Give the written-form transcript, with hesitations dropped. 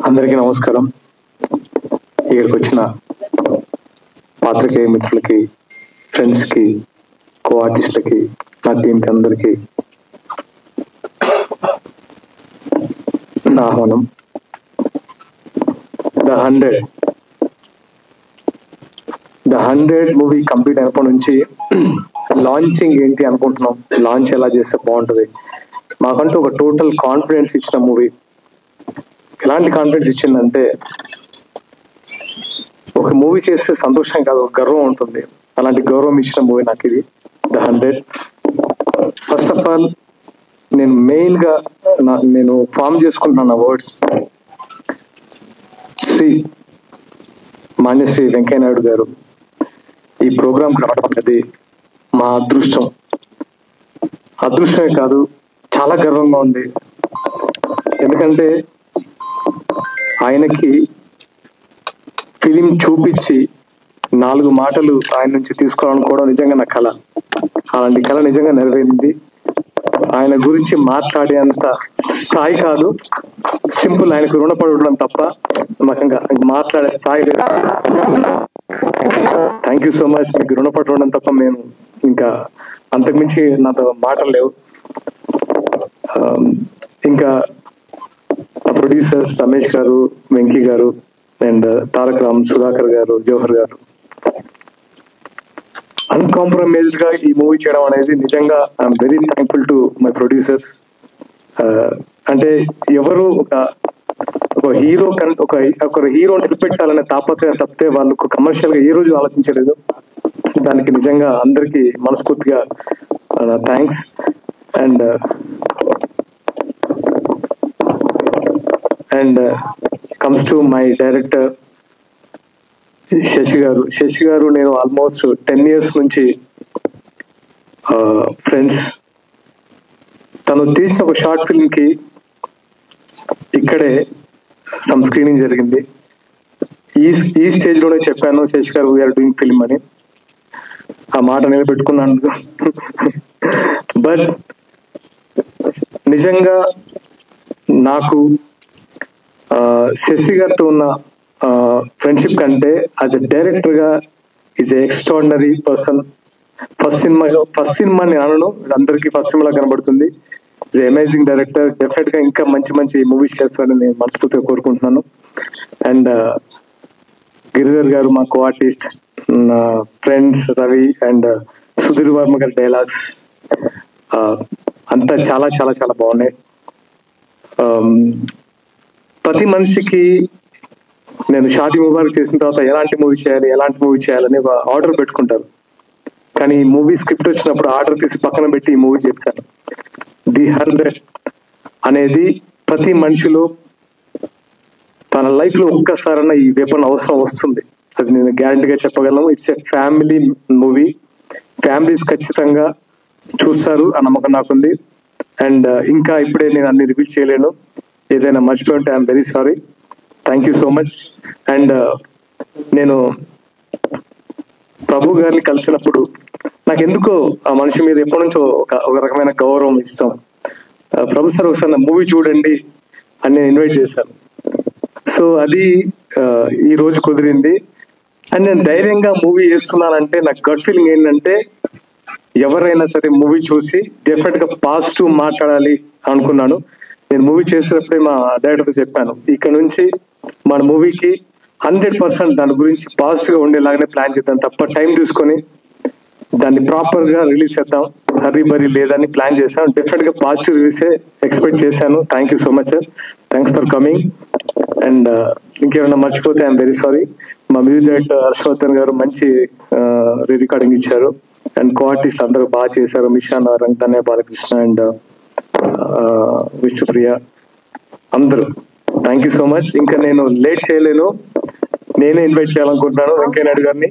అందరికీ నమస్కారం. ఇక్కడికి వచ్చిన పాత్రికేయ మిత్రులకి, ఫ్రెండ్స్కి, కో ఆర్టిస్టులకి, నా టీంకి అందరికీ నా ఆహ్వానం. ద 100 మూవీ కంప్లీట్ అయినప్పటి నుంచి లాంచింగ్ ఏంటి అనుకుంటున్నాం, లాంచ్ ఎలా చేస్తే బాగుంటుంది. మాకంటూ ఒక టోటల్ కాన్ఫిడెన్స్ ఇచ్చిన మూవీ. ఎలాంటి కాన్ఫిడెన్స్ ఇచ్చిందంటే, ఒక మూవీ చేస్తే సంతోషం కాదు, ఒక గర్వం ఉంటుంది. అలాంటి గౌరవం ఇచ్చిన మూవీ నాకు ఇది, ద 100. ఫస్ట్ ఆఫ్ ఆల్ నేను మెయిన్గా నేను ఫామ్ చేసుకుంటున్నాను నా వర్డ్స్. మాన్యశ్రీ వెంకయ్య నాయుడు గారు ఈ ప్రోగ్రాంకి రావడం అనేది మా అదృష్టం. అదృష్టమే కాదు, చాలా గర్వంగా ఉంది. ఎందుకంటే ఆయనకి ఫిలిం చూపించి 4 మాటలు ఆయన నుంచి తీసుకోవాలనుకోవడం నిజంగా నా కళ. అలాంటి కళ నిజంగా నెరవేరింది. ఆయన గురించి మాట్లాడేంత స్థాయి కాదు, సింపుల్ ఆయనకు రుణపడి ఉండడం తప్ప మాకు మాట్లాడే స్థాయి లేదు. Thank you so much. మీకు రుణపడి ఉండడం తప్ప మేము ఇంకా అంతకుమించి నాతో మాటలు లేవు. ఇంకా ప్రొడ్యూసర్స్ రమేష్ గారు, వెంకీ గారు అండ్ తారక రామ్, సుధాకర్ గారు, జవహర్ గారు అన్కాంప్రమైజ్డ్ గా ఈ మూవీ చేయడం అనేది నిజంగా I'm very thankful to my producers. అంటే ఎవరు ఒక హీరో నిలబెట్టాలనే తాపత్రయం తప్పితే వాళ్ళు కమర్షియల్ గా ఏ రోజు ఆలోచించలేదు. దానికి నిజంగా అందరికీ మనస్ఫూర్తిగా thanks. And comes to my director Shashi garu నేను ఆల్మోస్ట్ 10 years నుంచి ఫ్రెండ్స్. తను తీసిన ఒక షార్ట్ ఫిల్మ్ కి ఇక్కడే సమ్ స్క్రీనింగ్ జరిగింది. ఈ స్టేజ్ లోనే చెప్పాను, శశి గారు వీఆర్ డూయింగ్ ఫిల్మ్ అని. ఆ మాట నిలబెట్టుకున్నాను. బట్ నిజంగా నాకు శశి గారితో ఉన్న ఫ్రెండ్షిప్ కంటే యాజ్ ఎ డైరెక్టర్ గా is extraordinary person. First cinema నేను అనను, అందరికీ ఫస్ట్ సినిమాలో కనబడుతుంది. Is amazing director. డెఫినెట్ గా ఇంకా మంచి మూవీస్ చేస్తారని నేను మనస్ఫూర్తిగా కోరుకుంటున్నాను. అండ్ గిరిధర్ గారు మా కో ఆర్టిస్ట్, నా ఫ్రెండ్స్ రవి అండ్ సుధీర్ వర్మ గారి డైలాగ్స్ అంతా చాలా చాలా చాలా బాగున్నాయి. ప్రతి మనిషికి నేను షాదీ ముబారక్ చేసిన తర్వాత ఎలాంటి మూవీ చేయాలని ఒక ఆర్డర్ పెట్టుకుంటారు. కానీ ఈ మూవీ స్క్రిప్ట్ వచ్చినప్పుడు ఆర్డర్ తీసి పక్కన పెట్టి ఈ మూవీ చేశాను. ది 100 అనేది ప్రతి మనిషిలో తన లైఫ్ లో ఒక్కసారైనా ఈ వెపన్ అవసరం వస్తుంది. అది నేను గ్యారంటీగా చెప్పగలను. It's a family movie. Families ఖచ్చితంగా చూస్తారు ఆ నమ్మకం నాకుంది. అండ్ ఇంకా ఇప్పుడే నేను అన్ని రివీల్ చేయలేను. ఏదైనా మర్చిపోయి ఉంటే I'm very sorry. Thank you so much. And నేను ప్రభు గారిని కలిసినప్పుడు నాకు ఎందుకో ఆ మనిషి మీద ఎప్పటి నుంచో ఒక రకమైన గౌరవం ఇస్తాం. ప్రభు సార్ ఒకసారి మూవీ చూడండి అని నేను ఇన్వైట్ చేశాను. సో అది ఈ రోజు కుదిరింది. అండ్ నేను ధైర్యంగా మూవీ చేస్తున్నానంటే నాకు గట్ ఫీలింగ్ ఏంటంటే, ఎవరైనా సరే మూవీ చూసి డెఫినెట్ గా పాజిటివ్ మాట్లాడాలి అనుకున్నాను. నేను మూవీ చేసేటప్పుడే మా డైరెక్టర్తో చెప్పాను, ఇక్కడ నుంచి మన మూవీకి 100% దాని గురించి పాజిటివ్ గా ఉండేలాగానే ప్లాన్ చేద్దాం తప్ప టైం తీసుకొని దాన్ని ప్రాపర్ గా రిలీజ్ చేద్దాం, హరీ బరీ లేదని ప్లాన్ చేశాను. డెఫినెట్ గా పాజిటివ్ రివ్యూసే ఎక్స్పెక్ట్ చేశాను. Thank you so much sir. Thanks for coming. And ఇంకేమైనా మర్చిపోతే ఐఎమ్ వెరీ సారీ. మా మ్యూజిక్ డైరెక్టర్ హర్షవర్ధన్ గారు మంచి రీ రికార్డింగ్ ఇచ్చారు. అండ్ కో ఆర్టిస్ట్ అందరూ బాగా చేశారు. మిషాన్ రంగధన్య, బాలకృష్ణ అండ్ విష్ణుప్రియ అందరూ. Thank you so much. ఇంకా నేను లేట్ చేయలేను, నేనే ఇన్వైట్ చేయాలనుకుంటున్నాను వెంకయ్య నాయుడు గారిని.